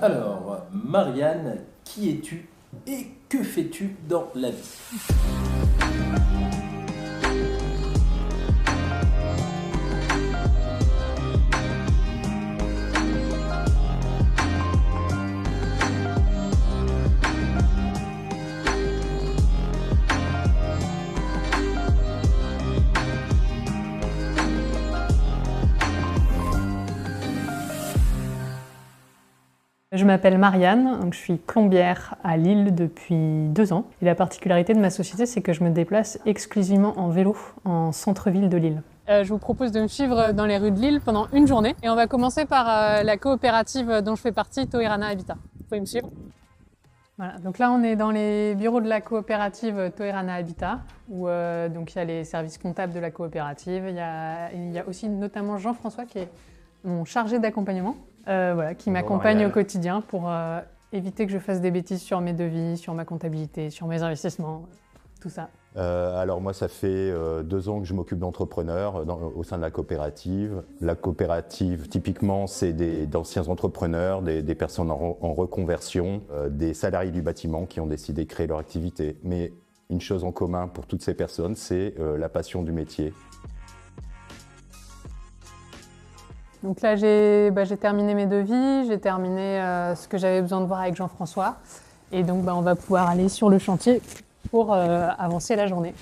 Alors, Marianne, qui es-tu et que fais-tu dans la vie? Je m'appelle Marianne, donc je suis plombière à Lille depuis 2 ans. Et la particularité de ma société, c'est que je me déplace exclusivement en vélo en centre-ville de Lille. Je vous propose de me suivre dans les rues de Lille pendant une journée. Et on va commencer par la coopérative dont je fais partie, Toerana Habitat. Vous pouvez me suivre? Voilà, donc là on est dans les bureaux de la coopérative Toerana Habitat, où donc il y a les services comptables de la coopérative. Il y a aussi notamment Jean-François qui est mon chargé d'accompagnement. Voilà, qui m'accompagne au quotidien pour éviter que je fasse des bêtises sur mes devis, sur ma comptabilité, sur mes investissements, tout ça. Alors moi, ça fait 2 ans que je m'occupe d'entrepreneurs au sein de la coopérative. La coopérative, typiquement, c'est d'anciens entrepreneurs, des personnes en reconversion, des salariés du bâtiment qui ont décidé de créer leur activité. Mais une chose en commun pour toutes ces personnes, c'est la passion du métier. Donc là, j'ai terminé mes devis, j'ai terminé ce que j'avais besoin de voir avec Jean-François. Et donc, on va pouvoir aller sur le chantier pour avancer la journée.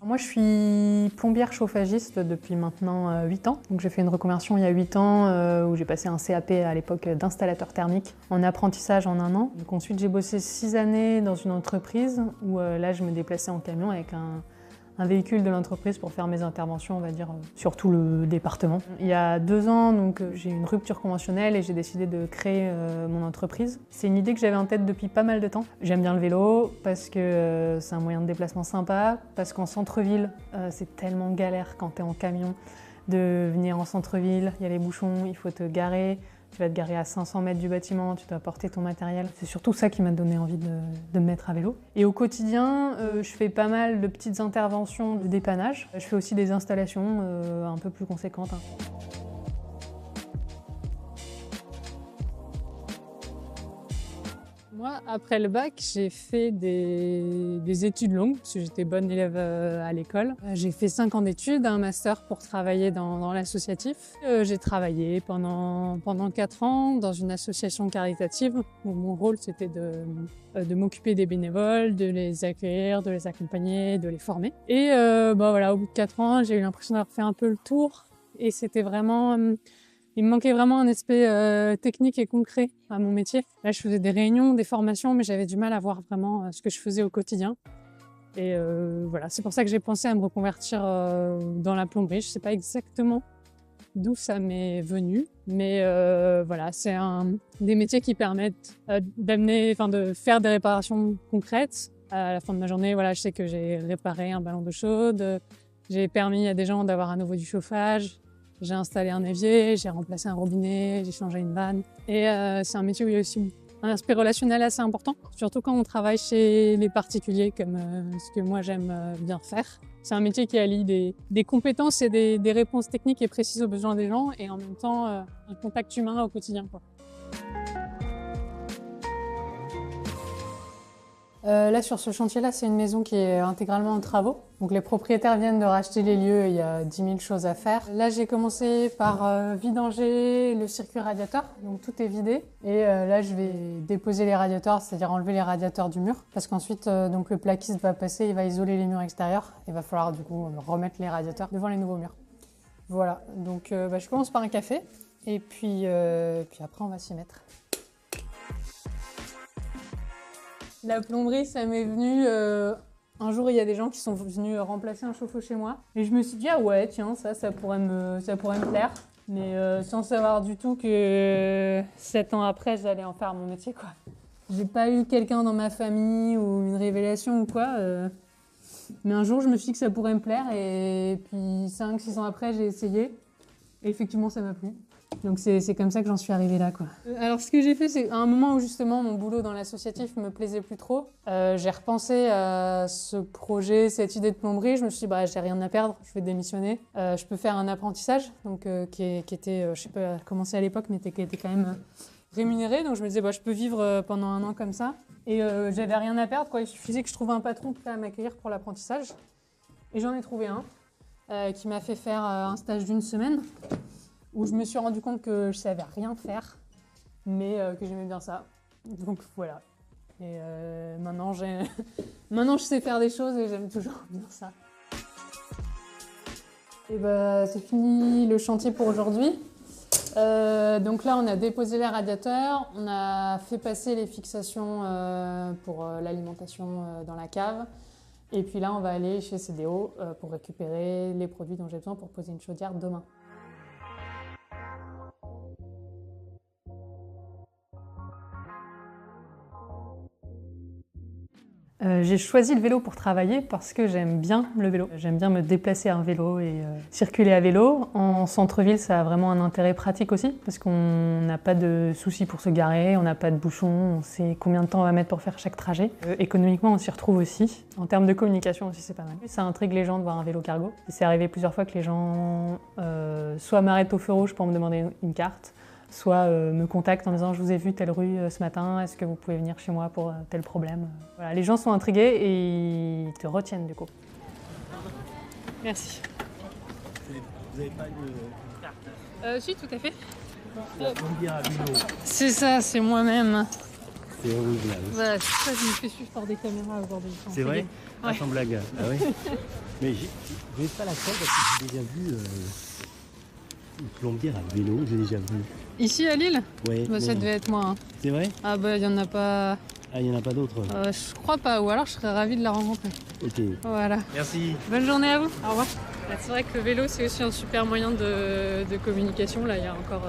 Moi, je suis plombière chauffagiste depuis maintenant 8 ans. Donc, j'ai fait une reconversion il y a 8 ans où j'ai passé un CAP à l'époque d'installateur thermique en apprentissage en 1 an. Donc, ensuite, j'ai bossé 6 années dans une entreprise où là, je me déplaçais en camion avec un véhicule de l'entreprise pour faire mes interventions, on va dire, sur tout le département. Il y a 2 ans, donc, j'ai eu une rupture conventionnelle et j'ai décidé de créer mon entreprise. C'est une idée que j'avais en tête depuis pas mal de temps. J'aime bien le vélo parce que c'est un moyen de déplacement sympa, parce qu'en centre-ville, c'est tellement galère quand tu es en camion de venir en centre-ville. Il y a les bouchons, il faut te garer. Tu vas te garer à 500 mètres du bâtiment, tu dois porter ton matériel. C'est surtout ça qui m'a donné envie de me mettre à vélo. Et au quotidien, je fais pas mal de petites interventions de dépannage. Je fais aussi des installations un peu plus conséquentes. Moi, après le bac, j'ai fait des études longues, parce que j'étais bonne élève à l'école. J'ai fait 5 ans d'études, un master pour travailler dans l'associatif. J'ai travaillé pendant 4 ans dans une association caritative, où mon rôle c'était de m'occuper des bénévoles, de les accueillir, de les accompagner, de les former. Et voilà, au bout de 4 ans, j'ai eu l'impression d'avoir fait un peu le tour, et c'était vraiment... Il me manquait vraiment un aspect technique et concret à mon métier. Là, je faisais des réunions, des formations, mais j'avais du mal à voir vraiment ce que je faisais au quotidien. Et voilà, c'est pour ça que j'ai pensé à me reconvertir dans la plomberie. Je ne sais pas exactement d'où ça m'est venu, mais voilà, c'est des métiers qui permettent de faire des réparations concrètes. À la fin de ma journée, voilà, je sais que j'ai réparé un ballon d'eau chaude, j'ai permis à des gens d'avoir à nouveau du chauffage. J'ai installé un évier, j'ai remplacé un robinet, j'ai changé une vanne. Et c'est un métier où il y a aussi un aspect relationnel assez important, surtout quand on travaille chez les particuliers, comme ce que moi j'aime bien faire. C'est un métier qui allie des compétences et des réponses techniques et précises aux besoins des gens, et en même temps un contact humain au quotidien, quoi. Là, sur ce chantier-là, c'est une maison qui est intégralement en travaux. Donc les propriétaires viennent de racheter les lieux et il y a 10 000 choses à faire. Là, j'ai commencé par vidanger le circuit radiateur, donc tout est vidé. Et là, je vais déposer les radiateurs, c'est-à-dire enlever les radiateurs du mur. Parce qu'ensuite, donc le plaquiste va passer, il va isoler les murs extérieurs. Il va falloir du coup remettre les radiateurs devant les nouveaux murs. Voilà, donc je commence par un café et puis après, on va s'y mettre. La plomberie, ça m'est venu... Un jour, il y a des gens qui sont venus remplacer un chauffe-eau chez moi. Et je me suis dit, ah ouais, tiens, ça pourrait me plaire. Mais sans savoir du tout que 7 ans après, j'allais en faire mon métier, quoi. J'ai pas eu quelqu'un dans ma famille ou une révélation ou quoi. Mais un jour, je me suis dit que ça pourrait me plaire. Et puis 5-6 ans après, j'ai essayé. Et effectivement, ça m'a plu. Donc c'est comme ça que j'en suis arrivée là, quoi. Alors ce que j'ai fait, c'est à un moment où justement mon boulot dans l'associatif me plaisait plus trop, j'ai repensé à ce projet, cette idée de plomberie. Je me suis dit, bah j'ai rien à perdre, je vais démissionner. Je peux faire un apprentissage, donc qui était, je sais pas comment c'est à l'époque, mais qui était quand même rémunéré. Donc je me disais, bah je peux vivre pendant un an comme ça. Et j'avais rien à perdre, quoi. Il suffisait que je trouve un patron prêt à m'accueillir pour l'apprentissage. Et j'en ai trouvé un qui m'a fait faire un stage d'1 semaine, où je me suis rendu compte que je savais rien faire, mais que j'aimais bien ça. Donc voilà. Et maintenant, maintenant, je sais faire des choses et j'aime toujours bien ça. Et bah, c'est fini le chantier pour aujourd'hui. Donc là, on a déposé les radiateurs, on a fait passer les fixations pour l'alimentation dans la cave. Et puis là, on va aller chez CDO pour récupérer les produits dont j'ai besoin pour poser une chaudière demain. J'ai choisi le vélo pour travailler parce que j'aime bien le vélo. J'aime bien me déplacer à vélo et circuler à vélo. En centre-ville, ça a vraiment un intérêt pratique aussi parce qu'on n'a pas de soucis pour se garer, on n'a pas de bouchons, on sait combien de temps on va mettre pour faire chaque trajet. Économiquement, on s'y retrouve aussi. En termes de communication aussi, c'est pas mal. Ça intrigue les gens de voir un vélo cargo. C'est arrivé plusieurs fois que les gens soit m'arrêtent au feu rouge pour me demander une carte, soit me contactent en disant « je vous ai vu telle rue ce matin, est-ce que vous pouvez venir chez moi pour tel problème ?» Voilà, les gens sont intrigués et ils te retiennent du coup. Merci. Vous n'avez pas de carte? Si, tout à fait. La plombière à vélo. C'est ça, c'est moi-même. C'est original. Voilà, c'est ça, je me fais suivre par des caméras aujourd'hui. C'est vrai? Ouais. Sans blague. Ah ouais. Mais j'ai pas la preuve parce que j'ai déjà vu une plombière à vélo, j'ai déjà vu. Ici à Lille? Ouais. Bah, ça devait être moi. Hein. C'est vrai? Ah bah il y en a pas. Ah, il n'y en a pas d'autres? Je crois pas, ou alors je serais ravie de la rencontrer. Ok. Voilà. Merci. Bonne journée à vous. Au revoir. C'est vrai que le vélo c'est aussi un super moyen de communication. Là il y a encore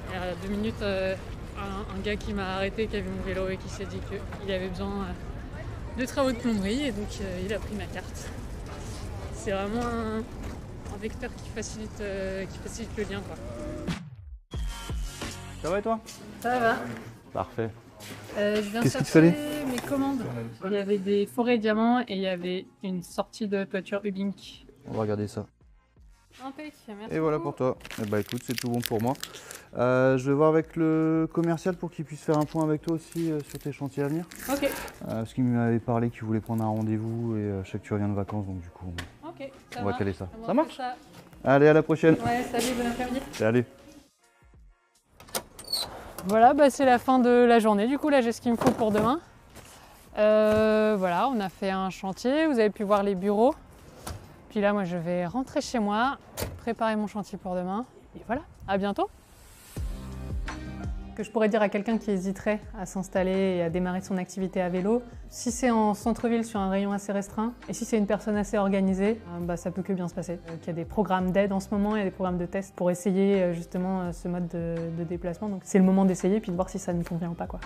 il y a 2 minutes un gars qui m'a arrêté, qui a vu mon vélo et qui s'est dit qu'il avait besoin de travaux de plomberie et donc il a pris ma carte. C'est vraiment un vecteur qui facilite le lien, quoi. Ça va et toi? Ça va. Parfait. Je viens Qu'est-ce qu'il te chercher fallait? mes commandes. Il y avait des forêts diamants et il y avait une sortie de toiture Ubink. On va regarder ça. Impec, merci. Et voilà beaucoup. pour toi. Eh bah écoute, c'est tout bon pour moi. Je vais voir avec le commercial pour qu'il puisse faire un point avec toi aussi sur tes chantiers à venir. Ok, Parce qu'il m'avait parlé qu'il voulait prendre un rendez-vous et je sais que tu reviens de vacances donc du coup ok, ça on va va. caler ça. On Ça va marche? faire Allez, à la prochaine. ça. Ouais, salut, bon après-midi. Salut. Voilà, bah, c'est la fin de la journée. Du coup, là, j'ai ce qu'il me faut pour demain. Voilà, on a fait un chantier. Vous avez pu voir les bureaux. Puis là, moi, je vais rentrer chez moi, préparer mon chantier pour demain. Et voilà, à bientôt. Que je pourrais dire à quelqu'un qui hésiterait à s'installer et à démarrer son activité à vélo, si c'est en centre-ville sur un rayon assez restreint et si c'est une personne assez organisée, bah, ça peut que bien se passer. Il y a des programmes d'aide en ce moment, il y a des programmes de test pour essayer justement ce mode de déplacement. Donc c'est le moment d'essayer puis de voir si ça nous convient ou pas, quoi.